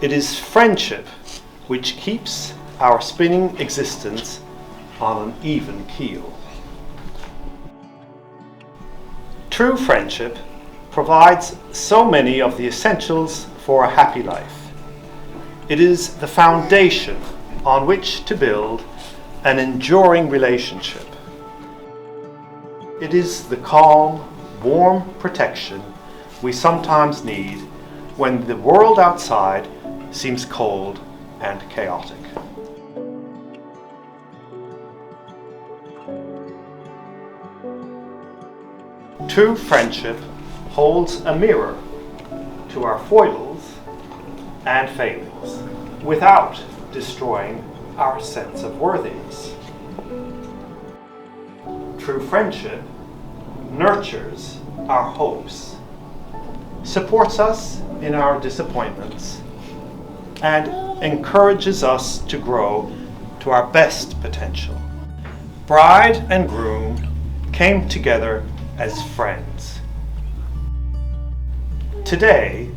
It is friendship which keeps our spinning existence on an even keel. True friendship provides so many of the essentials for a happy life. It is the foundation on which to build an enduring relationship. It is the calm, warm protection we sometimes need when the world outside seems cold and chaotic. True friendship holds a mirror to our foibles and failings without destroying our sense of worthiness. True friendship nurtures our hopes, supports us in our disappointments, and encourages us to grow to our best potential. Bride and groom came together as friends. Today,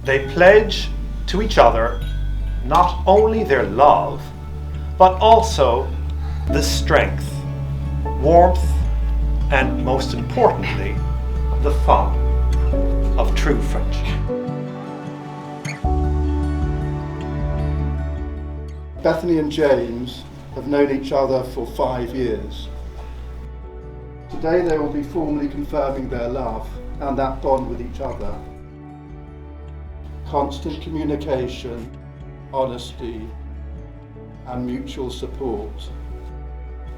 they pledge to each other not only their love, but also the strength, warmth, and most importantly, the fun of true friendship. Bethany and James have known each other for 5 years. Today they will be formally confirming their love and that bond with each other. Constant communication, honesty, and mutual support,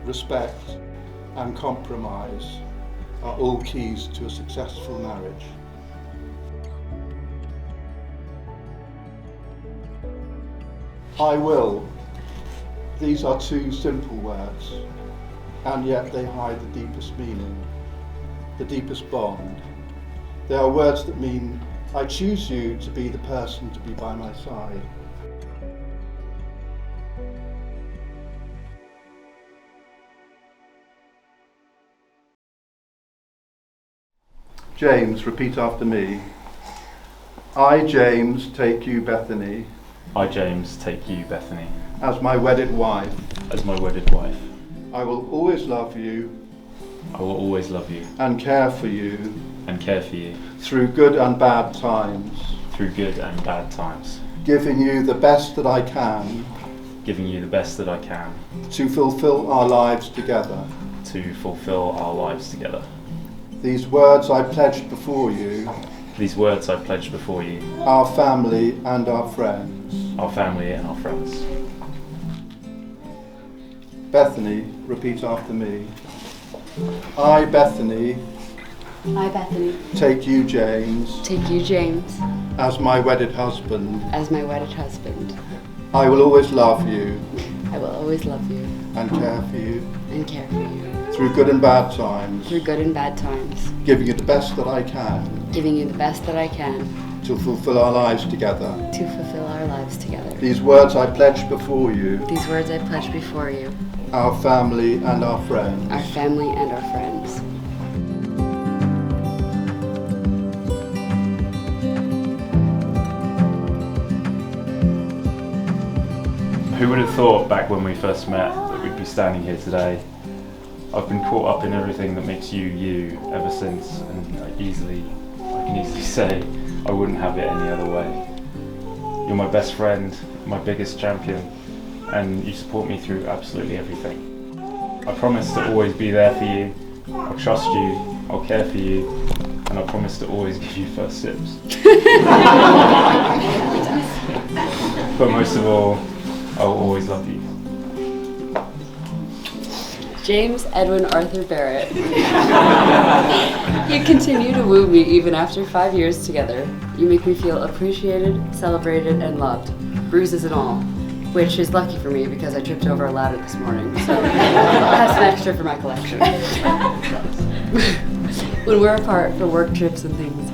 respect and compromise are all keys to a successful marriage. I will. These are two simple words, and yet they hide the deepest meaning, the deepest bond. They are words that mean, I choose you to be the person to be by my side. James, repeat after me. I, James, take you, Bethany. I, James, take you, Bethany. As my wedded wife. As my wedded wife. I will always love you. I will always love you. And care for you. And care for you. Through good and bad times. Through good and bad times. Giving you the best that I can. Giving you the best that I can. To fulfill our lives together. To fulfill our lives together. These words I pledge before you. These words I pledge before you. Our family and our friends. Our family and our friends. Bethany, repeat after me. I, Bethany. I, Bethany. Take you, James. Take you, James. As my wedded husband. As my wedded husband. I will always love you. I will always love you. And care for you. And care for you. Through good and bad times. Through good and bad times. Giving you the best that I can. Giving you the best that I can. To fulfill our lives together. To fulfill our lives together. These words I pledge before you. These words I pledge before you. Our family and our friends. Our family and our friends. Who would have thought back when we first met that we'd be standing here today? I've been caught up in everything that makes you, you, ever since, and I can easily say I wouldn't have it any other way. You're my best friend, my biggest champion, and you support me through absolutely everything. I promise to always be there for you, I'll trust you, I'll care for you, and I promise to always give you first sips. But most of all, I'll always love you. James Edwin Arthur Barratt. You continue to woo me even after 5 years together. You make me feel appreciated, celebrated, and loved, bruises and all, which is lucky for me because I tripped over a ladder this morning, so that's an extra for my collection. When we're apart for work trips and things,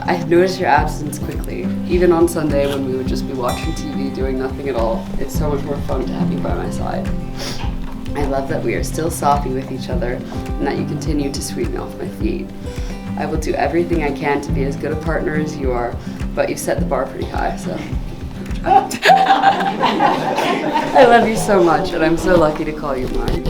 I notice your absence quickly. Even on Sunday when we would just be watching TV doing nothing at all, it's so much more fun to have you by my side. I love that we are still soppy with each other and that you continue to sweep me off my feet. I will do everything I can to be as good a partner as you are, but you've set the bar pretty high, so. I love you so much and I'm so lucky to call you mine.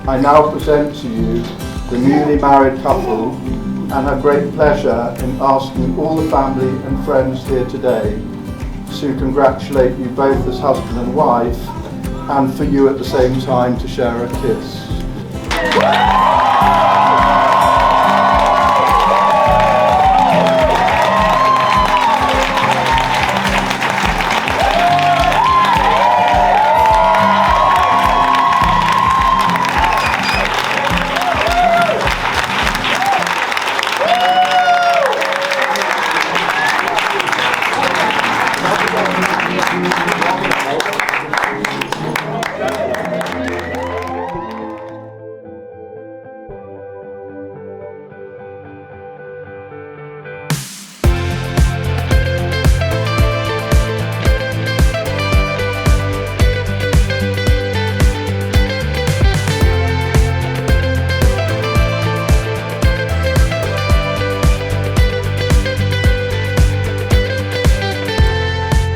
I now present to you the newly married couple and have great pleasure in asking all the family and friends here today to congratulate you both as husband and wife, and for you at the same time to share a kiss.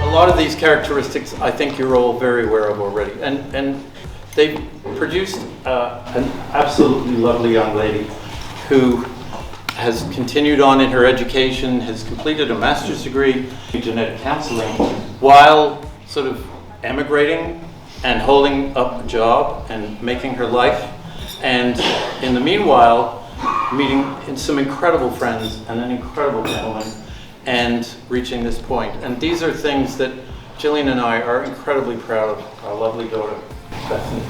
A lot of these characteristics I think you're all very aware of already, and they've produced an absolutely lovely young lady who has continued on in her education, has completed a master's degree in genetic counseling while sort of emigrating and holding up a job and making her life, and in the meanwhile meeting some incredible friends and an incredible gentleman and reaching this point. And these are things that Gillian and I are incredibly proud of our lovely daughter, Bethany.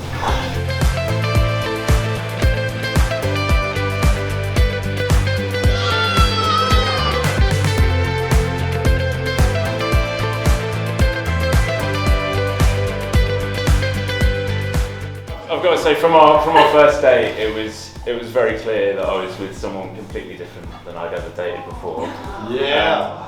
I've got to say, from our first date, it was very clear that I was with someone completely different than I'd ever dated before. Yeah.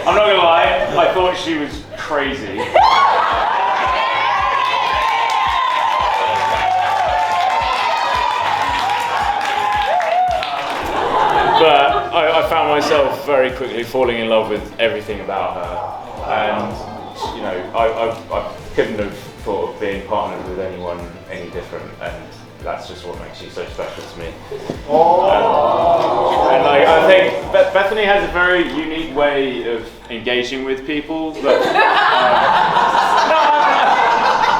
I'm not gonna lie, I thought she was crazy. But I found myself very quickly falling in love with everything about her, and you know, I couldn't have thought of being partnered with anyone any different, and that's just what makes you so special to me. And like, I think Bethany has a very unique way of engaging with people. But,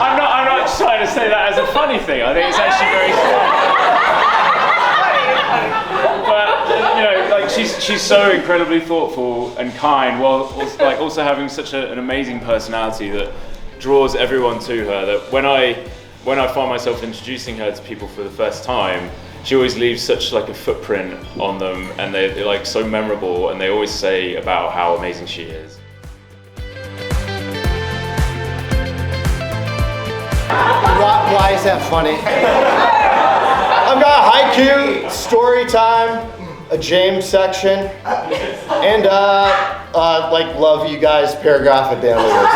I'm not trying to say that as a funny thing. I think it's actually very but you know, like she's so incredibly thoughtful and kind, while also having such an amazing personality that draws everyone to her. That when I find myself introducing her to people for the first time, she always leaves such like a footprint on them, and they're like so memorable, and they always say about how amazing she is. Why is that funny? I've got a haiku, story time, a James section, and like love you guys paragraph at the end of this.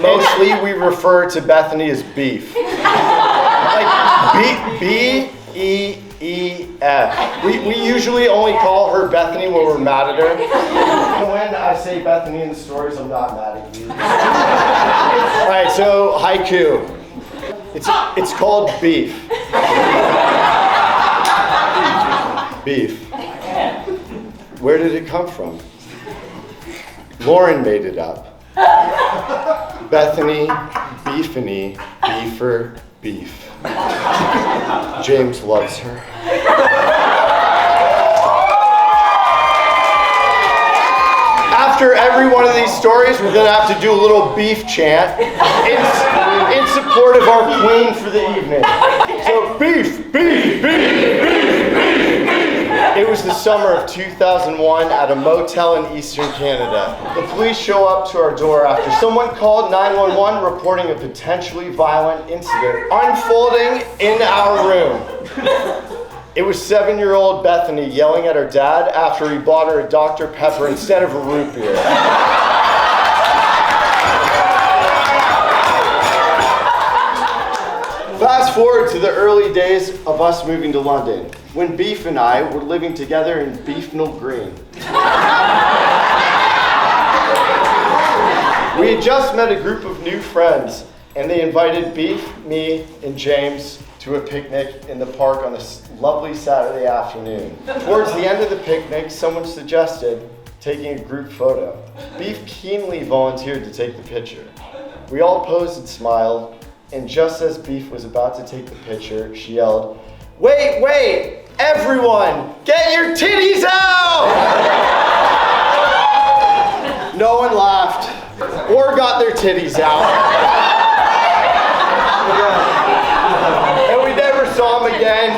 Mostly we refer to Bethany as beef. Like B-E-E-F. We usually only call her Bethany when we're mad at her. And when I say Bethany in the stories, I'm not mad at you. Alright, so haiku. It's called beef. Beef. Where did it come from? Lauren made it up. Bethany, Beefany, Beefer, Beef. James loves her. After every one of these stories, we're going to have to do a little beef chant in support of our queen for the evening. So, beef, beef, beef, beef, beef, beef. It was the summer of 2001 at a motel in Eastern Canada. The police show up to our door after someone called 911 reporting a potentially violent incident unfolding in our room. It was 7-year-old Bethany yelling at her dad after he bought her a Dr. Pepper instead of a root beer. Fast forward to the early days of us moving to London, when Beef and I were living together in Beefnell Green. We had just met a group of new friends, and they invited Beef, me, and James to a picnic in the park on a lovely Saturday afternoon. Towards the end of the picnic, someone suggested taking a group photo. Beef keenly volunteered to take the picture. We all posed and smiled, and just as Beef was about to take the picture, she yelled, "Wait, wait, everyone, get your titties out!" No one laughed or got their titties out. And we never saw him again.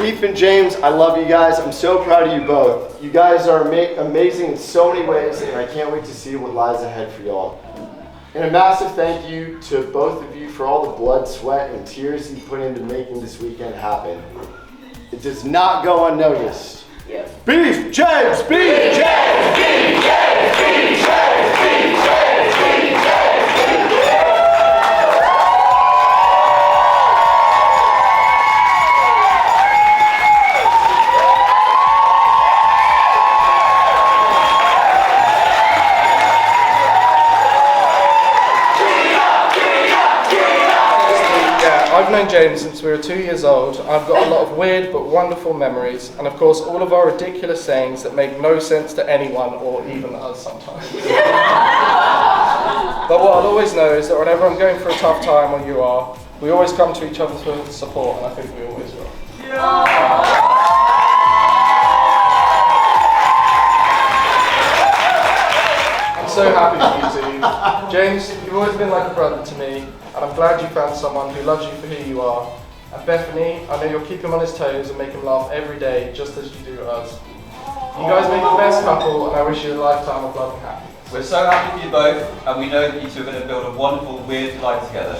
Beef and James, I love you guys. I'm so proud of you both. You guys are amazing in so many ways, and I can't wait to see what lies ahead for y'all. And a massive thank you to both of you for all the blood, sweat, and tears you put into making this weekend happen. It does not go unnoticed. Yes. Beef, James, beef, James, beef, James, beef, James, beef, James, beef, James, beef. I've known James since we were 2 years old. I've got a lot of weird but wonderful memories, and of course all of our ridiculous sayings that make no sense to anyone or even us sometimes. But what I'll always know is that whenever I'm going through a tough time, or you are, we always come to each other for support, and I think we always will. I'm so happy for you two. James, you've always been like a brother to me, and I'm glad you found someone who loves you for who you are. And Bethany, I know you'll keep him on his toes and make him laugh every day, just as you do us. You guys make the best couple, and I wish you a lifetime of love and happiness. We're so happy for you both, and we know that you two are going to build a wonderful, weird life together.